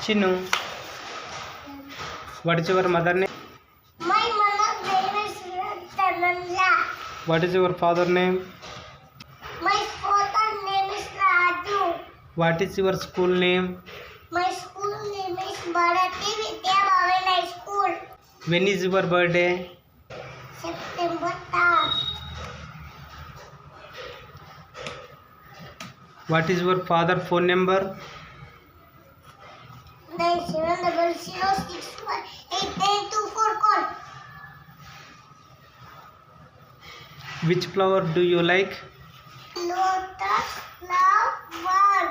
Chinu, what is your mother name? My mother's name is Tananja. What is your father name? My father's name is Raju. What is your school name? My school name is Bharati Vidya Bhavan High School. When is your birthday? September 3rd. What is your father's phone number? 9700618924. Call. Which flower do you like? Lotus flower.